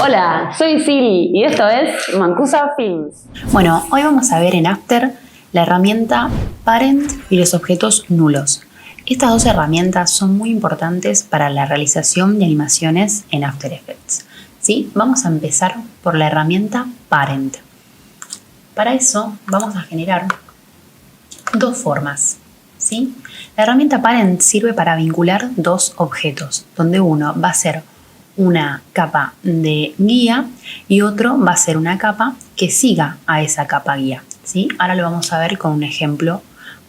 Hola, soy Siri y esto es Mancusa Films. Bueno, hoy vamos a ver en After la herramienta Parent y los objetos nulos. Estas dos herramientas son muy importantes para la realización de animaciones en After Effects. ¿Sí? Vamos a empezar por la herramienta Parent. Para eso vamos a generar dos formas. ¿Sí? La herramienta Parent sirve para vincular dos objetos, donde uno va a ser una capa de guía y otro va a ser una capa que siga a esa capa guía. ¿Sí? Ahora lo vamos a ver con un ejemplo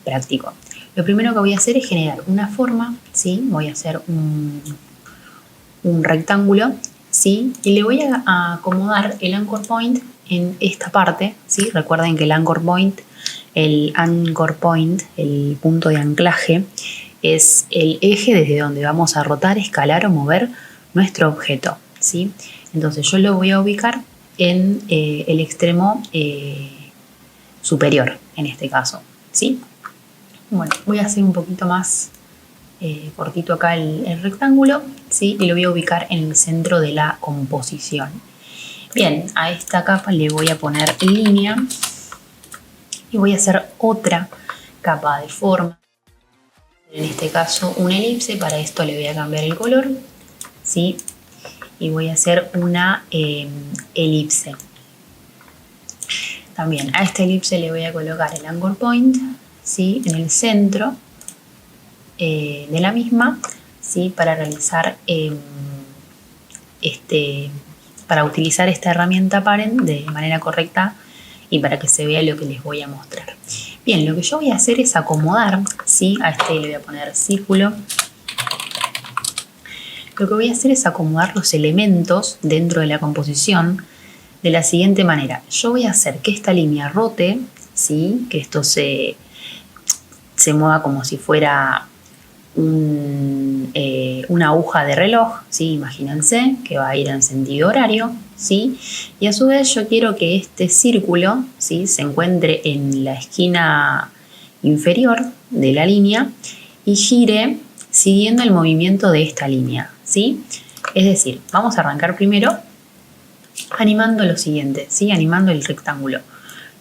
práctico. Lo primero que voy a hacer es generar una forma, ¿sí? Voy a hacer un rectángulo, ¿sí? Y le voy a acomodar el anchor point en esta parte, ¿sí? Recuerden que el anchor point, el punto de anclaje, es el eje desde donde vamos a rotar, escalar o mover nuestro objeto, ¿sí? Entonces yo lo voy a ubicar en el extremo superior, en este caso, ¿sí? Bueno, voy a hacer un poquito más cortito acá el rectángulo, ¿sí? Y lo voy a ubicar en el centro de la composición. Bien, a esta capa le voy a poner línea y voy a hacer otra capa de forma. En este caso una elipse, para esto le voy a cambiar el color, ¿sí? Y voy a hacer una elipse. También a esta elipse le voy a colocar el anchor point, ¿sí? En el centro de la misma, ¿sí? Para realizar para utilizar esta herramienta Parent de manera correcta y para que se vea lo que les voy a mostrar. Bien, lo que yo voy a hacer es acomodar, ¿sí? A este le voy a poner círculo. Lo que voy a hacer es acomodar los elementos dentro de la composición de la siguiente manera. Yo voy a hacer que esta línea rote, ¿sí? Que esto se mueva como si fuera una aguja de reloj, ¿sí? Imagínense que va a ir en sentido horario, ¿sí? Y a su vez yo quiero que este círculo, ¿sí? Se encuentre en la esquina inferior de la línea y gire siguiendo el movimiento de esta línea, ¿sí? Es decir, vamos a arrancar primero animando lo siguiente, ¿sí? Animando el rectángulo.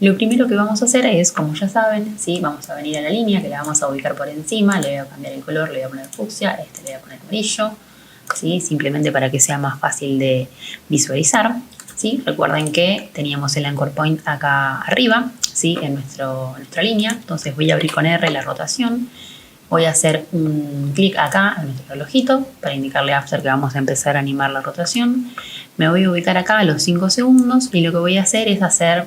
Lo primero que vamos a hacer es, como ya saben, ¿sí? Vamos a venir a la línea que la vamos a ubicar por encima, le voy a cambiar el color, le voy a poner fucsia, le voy a poner amarillo, ¿sí? Simplemente para que sea más fácil de visualizar, ¿sí? Recuerden que teníamos el anchor point acá arriba, ¿sí? En nuestra línea, entonces voy a abrir con R la rotación, voy a hacer un clic acá en nuestro relojito para indicarle a After que vamos a empezar a animar la rotación. Me voy a ubicar acá a los 5 segundos y lo que voy a hacer es hacer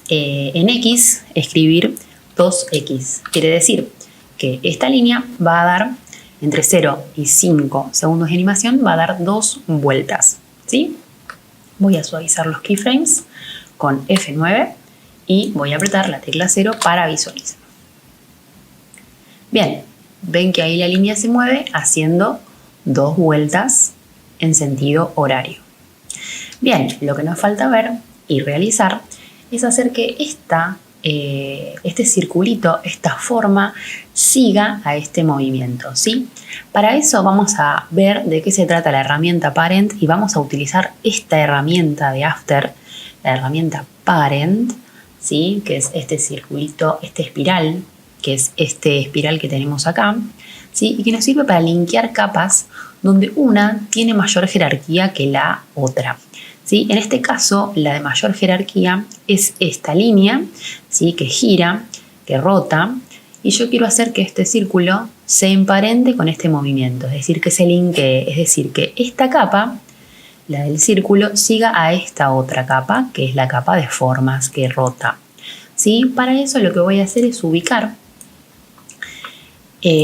en X, escribir 2X. Quiere decir que esta línea va a dar entre 0 y 5 segundos de animación, va a dar 2 vueltas, ¿sí? Voy a suavizar los keyframes con F9 y voy a apretar la tecla 0 para visualizar. Bien, ven que ahí la línea se mueve haciendo 2 vueltas en sentido horario. Bien, lo que nos falta ver y realizar es hacer que este circulito, esta forma, siga a este movimiento, ¿sí? Para eso vamos a ver de qué se trata la herramienta Parent y vamos a utilizar esta herramienta de After, la herramienta Parent, ¿sí? Que es este circulito, este espiral, que es este espiral que tenemos acá, ¿sí? Y que nos sirve para linkear capas donde una tiene mayor jerarquía que la otra, ¿sí? En este caso, la de mayor jerarquía es esta línea, ¿sí? Que gira, que rota, y yo quiero hacer que este círculo se emparente con este movimiento, es decir, que se linkee, es decir, que esta capa, la del círculo, siga a esta otra capa, que es la capa de formas que rota, ¿sí? Para eso lo que voy a hacer es ubicar.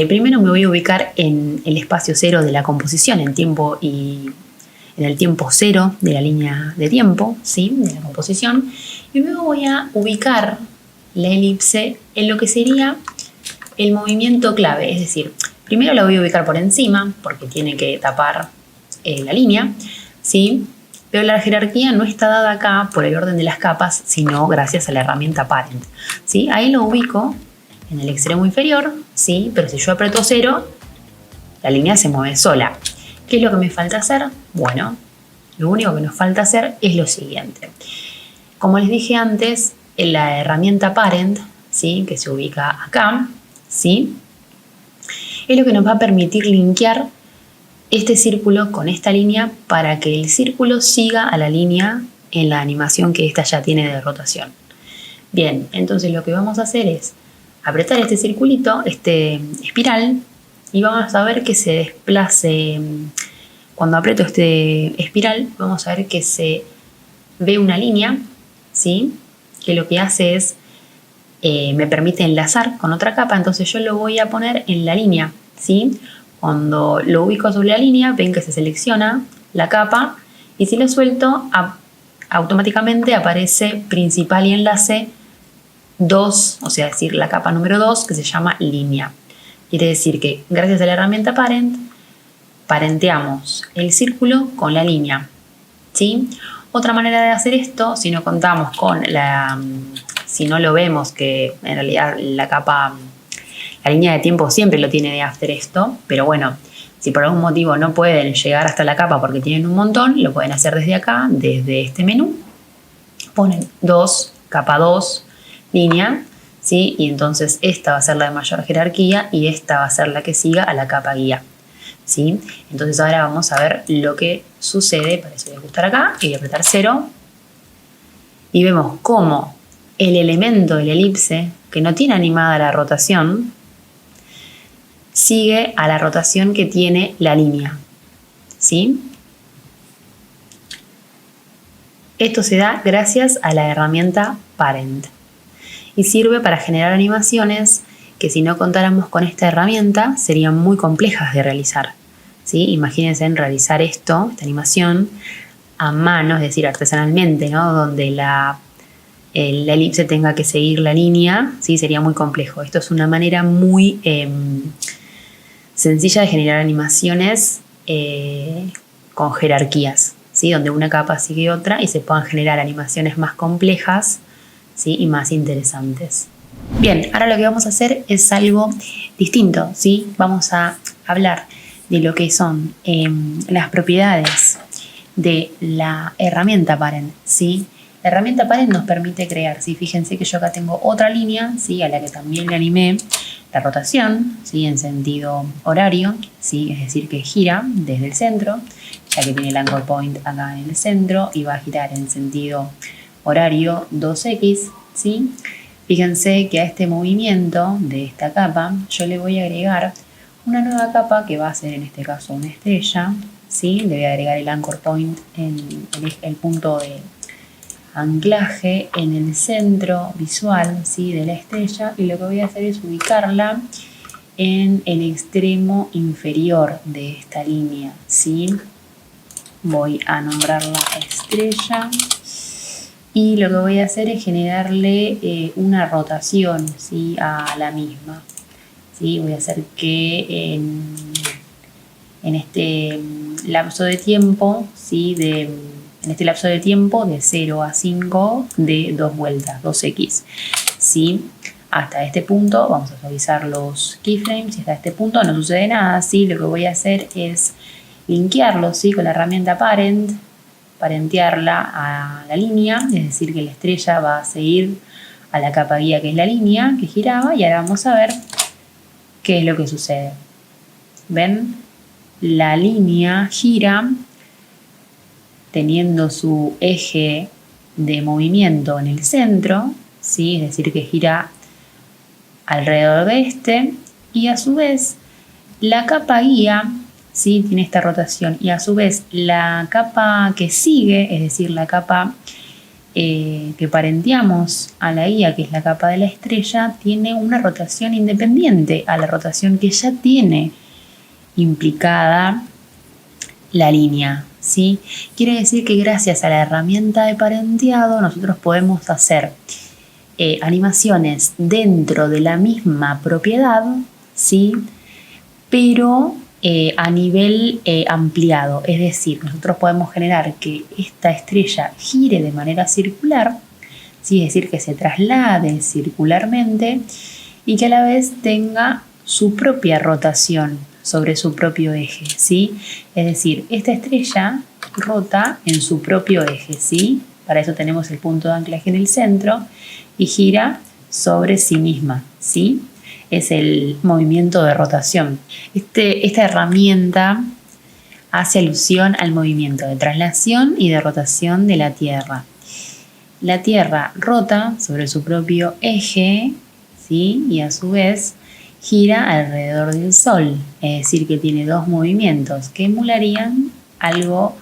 Primero me voy a ubicar en el espacio cero de la composición, en el tiempo cero de la línea de tiempo, ¿sí? De la composición, y luego voy a ubicar la elipse en lo que sería el movimiento clave, es decir, primero la voy a ubicar por encima porque tiene que tapar la línea, ¿sí? Pero la jerarquía no está dada acá por el orden de las capas, sino gracias a la herramienta Parent, ¿sí? Ahí lo ubico en el extremo inferior, ¿sí? Pero si yo aprieto 0, la línea se mueve sola. ¿Qué es lo que me falta hacer? Bueno, Lo único que nos falta hacer es lo siguiente. Como les dije antes, en la herramienta Parent, ¿sí? Que se ubica acá, ¿sí? Es lo que nos va a permitir linkear este círculo con esta línea para que el círculo siga a la línea en la animación que esta ya tiene de rotación. Bien, entonces lo que vamos a hacer es apretar este circulito, este espiral, y vamos a ver que se desplace. Cuando aprieto este espiral, vamos a ver que se ve una línea, ¿sí? Que lo que hace es, me permite enlazar con otra capa, entonces yo lo voy a poner en la línea, ¿sí? Cuando lo ubico sobre la línea, ven que se selecciona la capa, y si lo suelto, automáticamente aparece principal y enlace 2, o sea, decir la capa número 2, que se llama línea. Quiere decir que gracias a la herramienta Parent, parenteamos el círculo con la línea, ¿sí? Otra manera de hacer esto, si no contamos con si no lo vemos, que en realidad la línea de tiempo siempre lo tiene de after esto, pero bueno, si por algún motivo no pueden llegar hasta la capa porque tienen un montón, lo pueden hacer desde acá, desde este menú. Ponen 2, capa 2, línea, ¿sí? Y entonces esta va a ser la de mayor jerarquía y esta va a ser la que siga a la capa guía, ¿sí? Entonces ahora vamos a ver lo que sucede. Para eso voy a ajustar acá y voy a apretar 0. Y vemos cómo el elemento de la elipse, que no tiene animada la rotación, sigue a la rotación que tiene la línea, ¿sí? Esto se da gracias a la herramienta Parent y sirve para generar animaciones que, si no contáramos con esta herramienta, serían muy complejas de realizar, ¿sí? Imagínense en realizar esta animación a mano, es decir, artesanalmente, ¿no? Donde la elipse tenga que seguir la línea, ¿sí? Sería muy complejo. Esto es una manera muy sencilla de generar animaciones con jerarquías, ¿sí? Donde una capa sigue otra y se puedan generar animaciones más complejas, ¿sí? Y más interesantes. Bien, ahora lo que vamos a hacer es algo distinto, ¿sí? Vamos a hablar de lo que son las propiedades de la herramienta Parent, ¿sí? La herramienta Parent nos permite crear, ¿sí? Fíjense que yo acá tengo otra línea, ¿sí? A la que también le animé la rotación, ¿sí? En sentido horario, ¿sí? Es decir, que gira desde el centro, ya que tiene el anchor point acá en el centro y va a girar en sentido horario 2x, ¿sí? Fíjense que a este movimiento de esta capa yo le voy a agregar una nueva capa que va a ser en este caso una estrella, ¿sí? Le voy a agregar el anchor point en el punto de anclaje en el centro visual, ¿sí? De la estrella, y lo que voy a hacer es ubicarla en el extremo inferior de esta línea, ¿sí? Voy a nombrarla estrella y lo que voy a hacer es generarle una rotación, ¿sí? A la misma, ¿sí? Voy a hacer que en este lapso de tiempo, ¿sí? En este lapso de tiempo de 0 a 5 de 2 vueltas, 2x, ¿sí? Hasta este punto vamos a suavizar los keyframes y hasta este punto no sucede nada, ¿sí? Lo que voy a hacer es linkearlo, ¿sí? Con la herramienta Parent, parentearla a la línea, es decir, que la estrella va a seguir a la capa guía, que es la línea que giraba, y ahora vamos a ver qué es lo que sucede. ¿Ven? La línea gira teniendo su eje de movimiento en el centro, ¿sí? Es decir, que gira alrededor de este, y a su vez la capa guía, ¿sí? Tiene esta rotación, y a su vez la capa que sigue, es decir, la capa que parenteamos a la guía, que es la capa de la estrella, tiene una rotación independiente a la rotación que ya tiene implicada la línea, ¿sí? Quiere decir que gracias a la herramienta de parenteado nosotros podemos hacer animaciones dentro de la misma propiedad, ¿sí? Pero a nivel ampliado, es decir, nosotros podemos generar que esta estrella gire de manera circular, ¿sí? Es decir, que se traslade circularmente y que a la vez tenga su propia rotación, sobre su propio eje, ¿sí? Es decir, esta estrella rota en su propio eje, ¿sí? Para eso tenemos el punto de anclaje en el centro y gira sobre sí misma, ¿sí? Es el movimiento de rotación. Esta herramienta hace alusión al movimiento de traslación y de rotación de la Tierra. La Tierra rota sobre su propio eje, ¿sí? Y a su vez gira alrededor del Sol, es decir, que tiene dos movimientos que emularían algo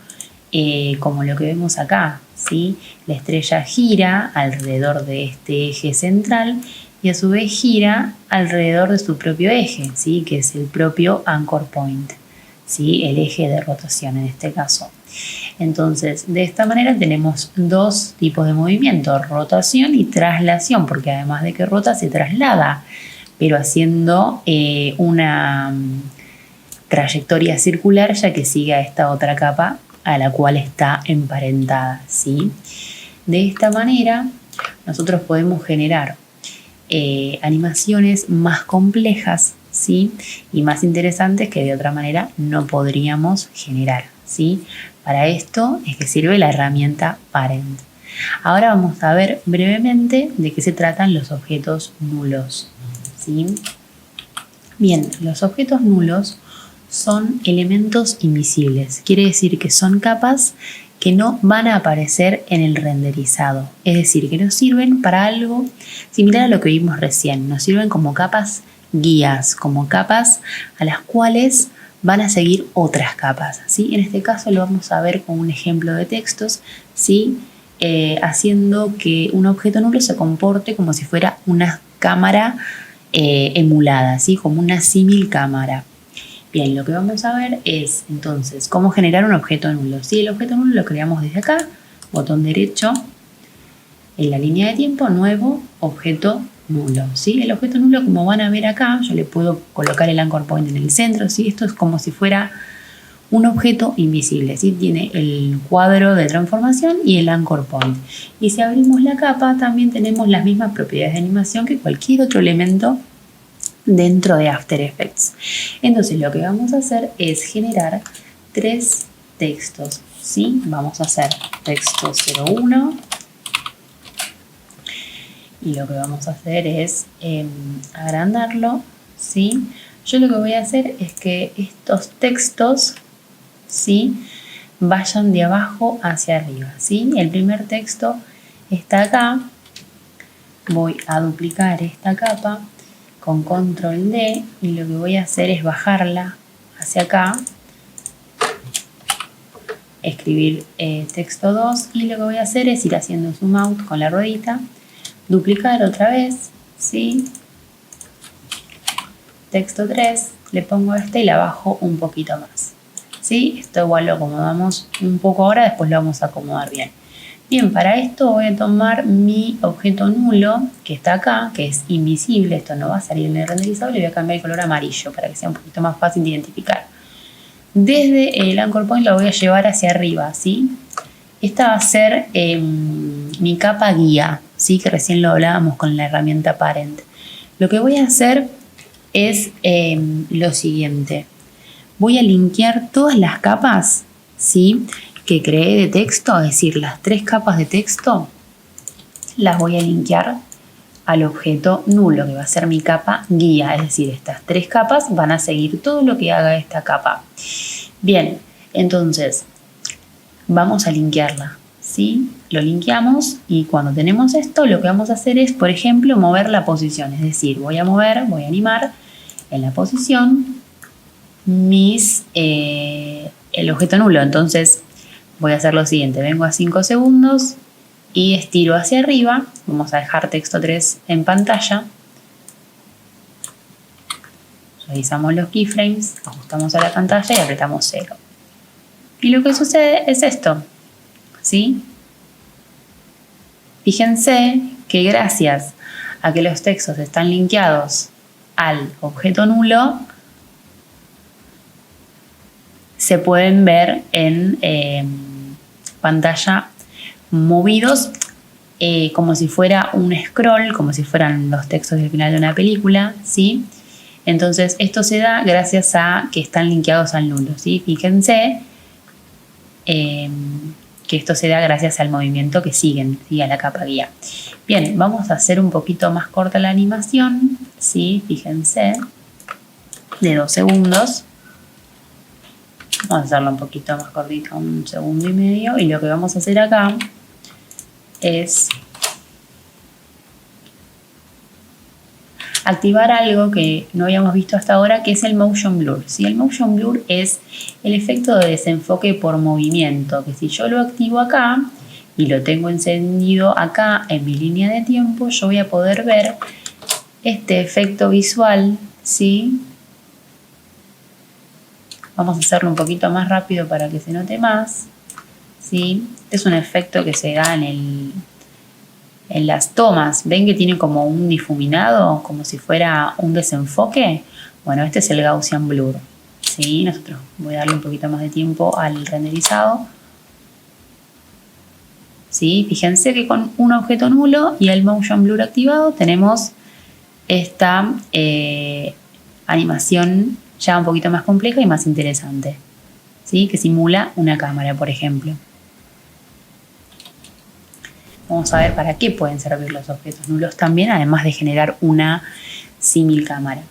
como lo que vemos acá, ¿sí? La estrella gira alrededor de este eje central y a su vez gira alrededor de su propio eje, ¿sí? Que es el propio anchor point, ¿sí? El eje de rotación en este caso. Entonces, de esta manera tenemos dos tipos de movimiento, rotación y traslación, porque además de que rota se traslada, pero haciendo una trayectoria circular, ya que sigue a esta otra capa a la cual está emparentada, ¿sí? De esta manera nosotros podemos generar animaciones más complejas, ¿sí? Y más interesantes que de otra manera no podríamos generar, ¿sí? Para esto es que sirve la herramienta Parent. Ahora vamos a ver brevemente de qué se tratan los objetos nulos, ¿sí? Bien, los objetos nulos son elementos invisibles, quiere decir que son capas que no van a aparecer en el renderizado, es decir, que nos sirven para algo similar a lo que vimos recién, nos sirven como capas guías, como capas a las cuales van a seguir otras capas, ¿sí? En este caso lo vamos a ver con un ejemplo de textos, ¿sí? Haciendo que un objeto nulo se comporte como si fuera una cámara emulada, ¿sí? Como una símil cámara. Bien, lo que vamos a ver es entonces cómo generar un objeto nulo. ¿Sí? El objeto nulo lo creamos desde acá, botón derecho, en la línea de tiempo, nuevo objeto nulo. ¿Sí? El objeto nulo, como van a ver acá, yo le puedo colocar el anchor point en el centro. ¿Sí? Esto es como si fuera un objeto invisible. ¿Sí? Tiene el cuadro de transformación y el anchor point. Y si abrimos la capa, también tenemos las mismas propiedades de animación que cualquier otro elemento dentro de After Effects. Entonces lo que vamos a hacer es generar tres textos, ¿sí? Vamos a hacer texto 01 y lo que vamos a hacer es agrandarlo, ¿sí? Yo lo que voy a hacer es que estos textos, ¿sí? Vayan de abajo hacia arriba, ¿sí? El primer texto está acá, voy a duplicar esta capa con control D y lo que voy a hacer es bajarla hacia acá, escribir texto 2 y lo que voy a hacer es ir haciendo zoom out con la ruedita, duplicar otra vez, ¿sí? Texto 3, le pongo y la bajo un poquito más, ¿sí? Esto igual lo acomodamos un poco ahora, después lo vamos a acomodar bien. Bien, para esto voy a tomar mi objeto nulo que está acá, que es invisible, esto no va a salir en el renderizado, le voy a cambiar el color amarillo para que sea un poquito más fácil de identificar. Desde el anchor point lo voy a llevar hacia arriba, ¿sí? Esta va a ser mi capa guía, ¿sí? Que recién lo hablábamos con la herramienta Parent. Lo que voy a hacer es lo siguiente. Voy a linkear todas las capas, ¿sí? Que creé de texto, es decir, las tres capas de texto, las voy a linkear al objeto nulo, que va a ser mi capa guía, es decir, estas tres capas van a seguir todo lo que haga esta capa. Bien, entonces, vamos a linkearla, ¿sí? Lo linkeamos y cuando tenemos esto, lo que vamos a hacer es, por ejemplo, mover la posición, es decir, voy a animar en la posición el objeto nulo, entonces voy a hacer lo siguiente, vengo a 5 segundos y estiro hacia arriba, vamos a dejar texto 3 en pantalla, revisamos los keyframes, ajustamos a la pantalla y apretamos 0. Y lo que sucede es esto, ¿sí? Fíjense que gracias a que los textos están linkeados al objeto nulo, se pueden ver en pantalla movidos como si fuera un scroll, como si fueran los textos del final de una película, ¿sí? Entonces, esto se da gracias a que están linkeados al nulo, ¿sí? Fíjense que esto se da gracias al movimiento que siguen, ¿sí? A la capa guía. Bien, vamos a hacer un poquito más corta la animación, ¿sí? Fíjense, de 2 segundos. Vamos a hacerlo un poquito más cortito, 1,5 segundos. Y lo que vamos a hacer acá es activar algo que no habíamos visto hasta ahora, que es el motion blur, ¿sí? El motion blur es el efecto de desenfoque por movimiento, que si yo lo activo acá y lo tengo encendido acá en mi línea de tiempo, yo voy a poder ver este efecto visual, ¿sí? Vamos a hacerlo un poquito más rápido para que se note más, ¿sí? Es un efecto que se da en las tomas. ¿Ven que tiene como un difuminado? Como si fuera un desenfoque. Bueno, este es el Gaussian Blur, ¿sí? Nosotros voy a darle un poquito más de tiempo al renderizado, ¿sí? Fíjense que con un objeto nulo y el Motion Blur activado tenemos esta animación ya un poquito más compleja y más interesante, ¿sí? Que simula una cámara, por ejemplo. Vamos a ver para qué pueden servir los objetos nulos también, además de generar una símil cámara.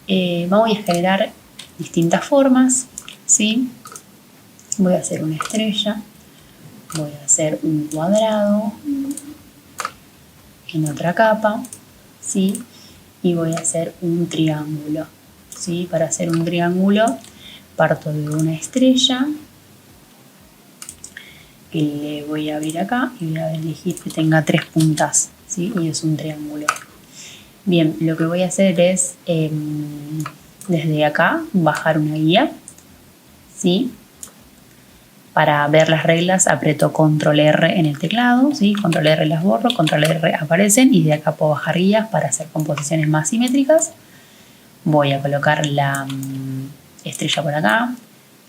Voy a generar distintas formas, ¿sí? Voy a hacer una estrella, voy a hacer un cuadrado en otra capa, ¿sí? Y voy a hacer un triángulo, ¿sí? Para hacer un triángulo parto de una estrella, que le voy a abrir acá y voy a elegir que tenga 3 puntas, ¿sí? Y es un triángulo. Bien, lo que voy a hacer es desde acá bajar una guía, ¿sí? Para ver las reglas aprieto Control R en el teclado, ¿sí? Control R las borro, Control R aparecen y de acá puedo bajar guías para hacer composiciones más simétricas. Voy a colocar la estrella por acá,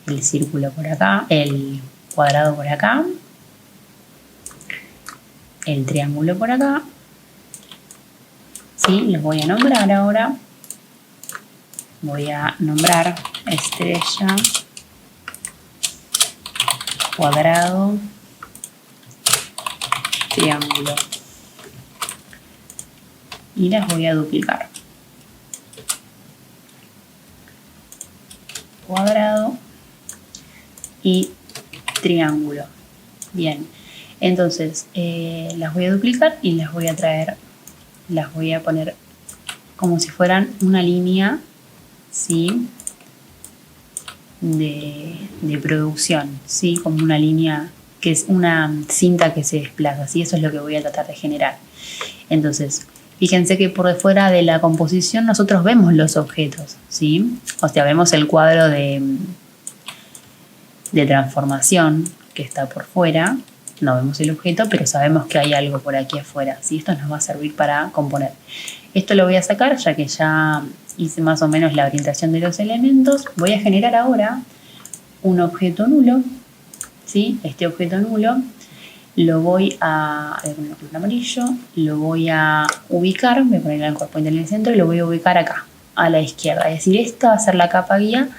el círculo por acá, el cuadrado por acá, el triángulo por acá, ¿sí? Los voy a nombrar ahora. Voy a nombrar estrella, cuadrado, triángulo y las voy a duplicar. Cuadrado y triángulo. Bien, entonces las voy a duplicar y las voy a traer, las voy a poner como si fueran una línea, ¿sí? de producción, ¿sí? Como una línea que es una cinta que se desplaza, ¿sí? Eso es lo que voy a tratar de generar. Entonces, fíjense que por fuera de la composición nosotros vemos los objetos, ¿sí? O sea, vemos el cuadro de transformación que está por fuera, no vemos el objeto, pero sabemos que hay algo por aquí afuera, ¿sí? Esto nos va a servir para componer. Esto lo voy a sacar ya que ya hice más o menos la orientación de los elementos. Voy a generar ahora un objeto nulo, ¿sí? Este objeto nulo lo voy a poner un amarillo, lo voy a ubicar, voy a poner el cuerpo en el centro y lo voy a ubicar acá, a la izquierda. Es decir, esta va a ser la capa guía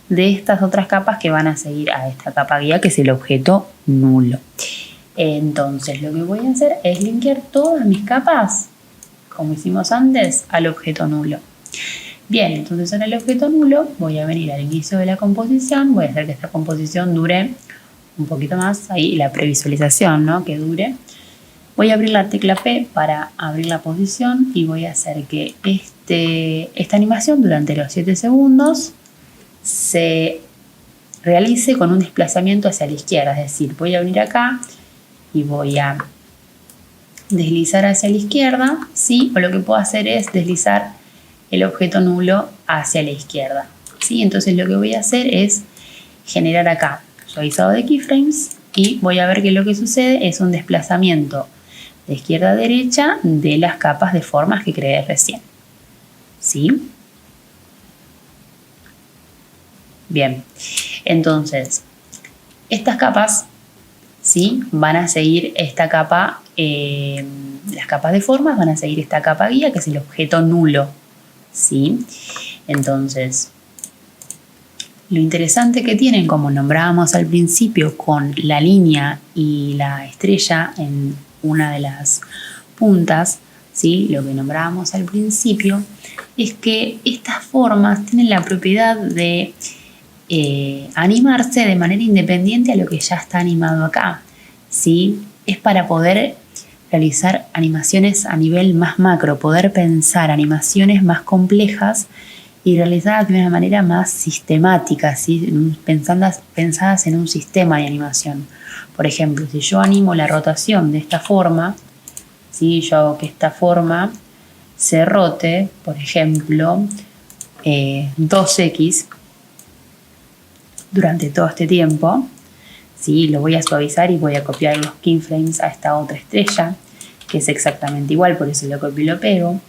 de estas otras capas que van a seguir a esta capa guía, que es el objeto nulo. Entonces, lo que voy a hacer es linkear todas mis capas, como hicimos antes, al objeto nulo. Bien, entonces en el objeto nulo voy a venir al inicio de la composición, voy a hacer que esta composición dure un poquito más, ahí la previsualización, ¿no? Que dure. Voy a abrir la tecla P para abrir la posición y voy a hacer que esta animación durante los 7 segundos se realice con un desplazamiento hacia la izquierda, es decir, voy a venir acá y voy a deslizar hacia la izquierda, ¿sí? O lo que puedo hacer es deslizar el objeto nulo hacia la izquierda, ¿sí? Entonces lo que voy a hacer es generar acá suavizado de keyframes y voy a ver que lo que sucede es un desplazamiento de izquierda a derecha de las capas de formas que creé recién, ¿sí? Bien, entonces estas capas, ¿sí? Van a seguir esta capa, las capas de formas van a seguir esta capa guía que es el objeto nulo, ¿sí? Entonces, lo interesante que tienen, como nombrábamos al principio, con la línea y la estrella en una de las puntas, ¿sí? Lo que nombrábamos al principio, es que estas formas tienen la propiedad de animarse de manera independiente a lo que ya está animado acá, ¿sí? Es para poder realizar animaciones a nivel más macro, poder pensar animaciones más complejas y realizadas de una manera más sistemática, ¿sí? Pensadas en un sistema de animación. Por ejemplo, si yo animo la rotación de esta forma, ¿sí? Yo hago que esta forma se rote, por ejemplo, 2x durante todo este tiempo, ¿sí? Lo voy a suavizar y voy a copiar los keyframes a esta otra estrella, que es exactamente igual, por eso lo copio y lo pego.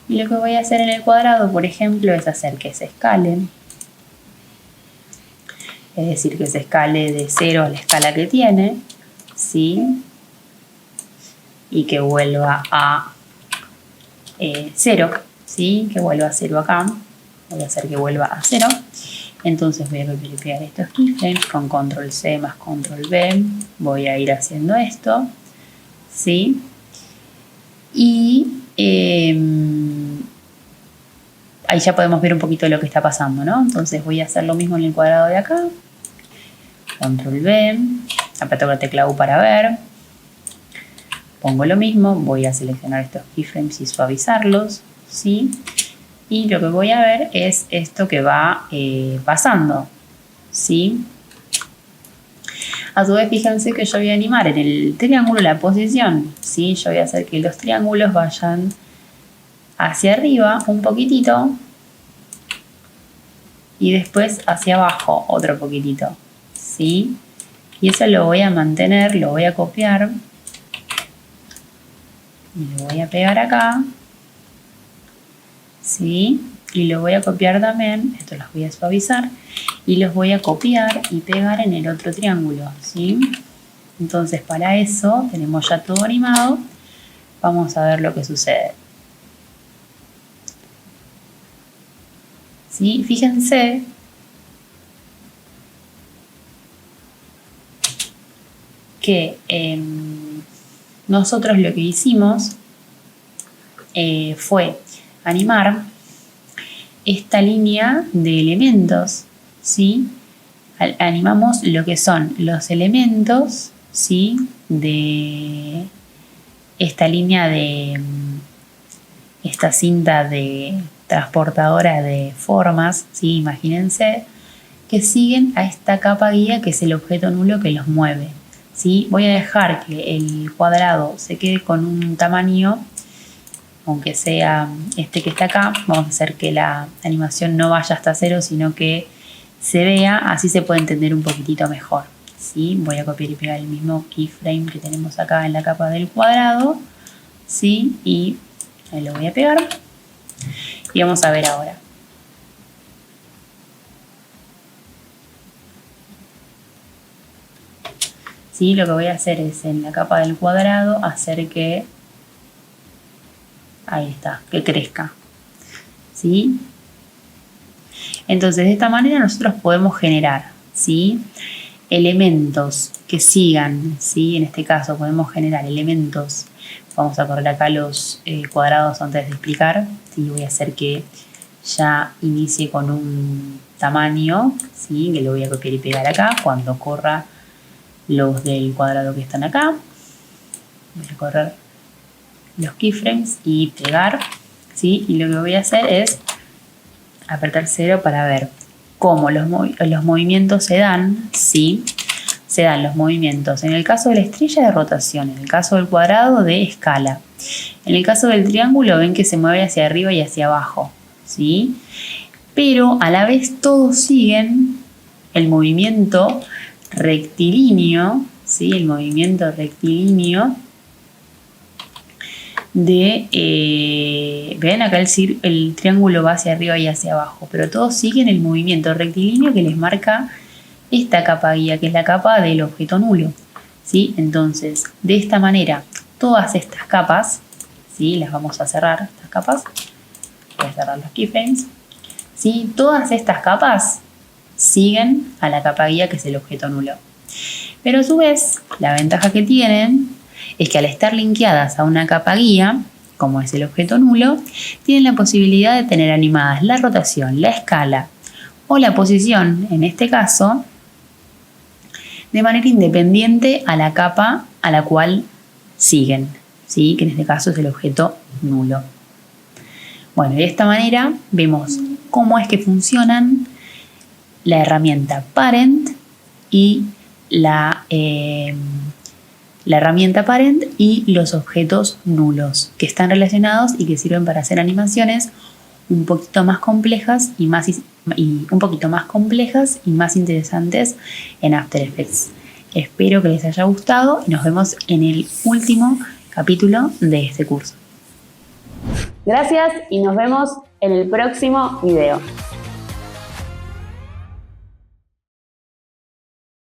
Y lo que voy a hacer en el cuadrado, por ejemplo, es hacer que se escale. Es decir, que se escale de 0 a la escala que tiene, ¿sí? Y que vuelva a 0, ¿sí? Que vuelva a 0 acá. Voy a hacer que vuelva a 0. Entonces voy a copiar y pegar estos keyframes con control C más control V. Voy a ir haciendo esto, ¿sí? Y ahí ya podemos ver un poquito lo que está pasando, ¿no? Entonces voy a hacer lo mismo en el cuadrado de acá. Control V, aprieto el teclado para ver. Pongo lo mismo, voy a seleccionar estos keyframes y suavizarlos, ¿sí? Y lo que voy a ver es esto que va pasando, ¿sí? A su vez, fíjense que yo voy a animar en el triángulo la posición, ¿sí? Yo voy a hacer que los triángulos vayan hacia arriba un poquitito y después hacia abajo otro poquitito, ¿sí? Y eso lo voy a mantener, lo voy a copiar y lo voy a pegar acá, ¿sí? Y lo voy a copiar también, esto los voy a suavizar y los voy a copiar y pegar en el otro triángulo, ¿sí? Entonces para eso tenemos ya todo animado, vamos a ver lo que sucede. ¿Sí? Fíjense que nosotros lo que hicimos fue animar esta línea de elementos, ¿sí? Animamos lo que son los elementos, ¿sí? De esta línea de esta cinta de transportadora de formas, ¿sí? Imagínense que siguen a esta capa guía que es el objeto nulo que los mueve, ¿sí? Voy a dejar que el cuadrado se quede con un tamaño, aunque sea este que está acá. Vamos a hacer que la animación no vaya hasta 0, sino que se vea, así se puede entender un poquitito mejor, ¿sí? Voy a copiar y pegar el mismo keyframe que tenemos acá en la capa del cuadrado, ¿sí? Y ahí lo voy a pegar y vamos a ver ahora. ¿Sí? Lo que voy a hacer es en la capa del cuadrado hacer que, ahí está, que crezca, ¿sí? Entonces de esta manera nosotros podemos generar, ¿sí? Elementos que sigan, ¿sí? En este caso podemos generar elementos. Vamos a correr acá los cuadrados antes de explicar, ¿sí? Voy a hacer que ya inicie con un tamaño, ¿sí? Que lo voy a copiar y pegar acá cuando corra los del cuadrado que están acá. Voy a correr los keyframes y pegar, ¿sí? Y lo que voy a hacer es apretar 0 para ver cómo los movimientos se dan, ¿sí? Se dan los movimientos en el caso de la estrella de rotación, en el caso del cuadrado de escala. En el caso del triángulo ven que se mueve hacia arriba y hacia abajo, ¿sí? Pero a la vez todos siguen el movimiento rectilíneo, ¿sí? El movimiento rectilíneo de, ven acá el triángulo va hacia arriba y hacia abajo, pero todos siguen el movimiento rectilíneo que les marca esta capa guía, que es la capa del objeto nulo, ¿sí? Entonces, de esta manera, todas estas capas, ¿sí? Las vamos a cerrar, estas capas. Voy a cerrar los keyframes. ¿sí? Todas estas capas siguen a la capa guía, que es el objeto nulo. Pero a su vez, la ventaja que tienen es que al estar linkeadas a una capa guía, como es el objeto nulo, tienen la posibilidad de tener animadas la rotación, la escala o la posición, en este caso, de manera independiente a la capa a la cual siguen, ¿sí? Que en este caso es el objeto nulo. Bueno, de esta manera vemos cómo es que funcionan la herramienta parent y la herramienta parent y los objetos nulos, que están relacionados y que sirven para hacer animaciones un poquito más complejas y más interesantes en After Effects. Espero que les haya gustado y nos vemos en el último capítulo de este curso. Gracias y nos vemos en el próximo video.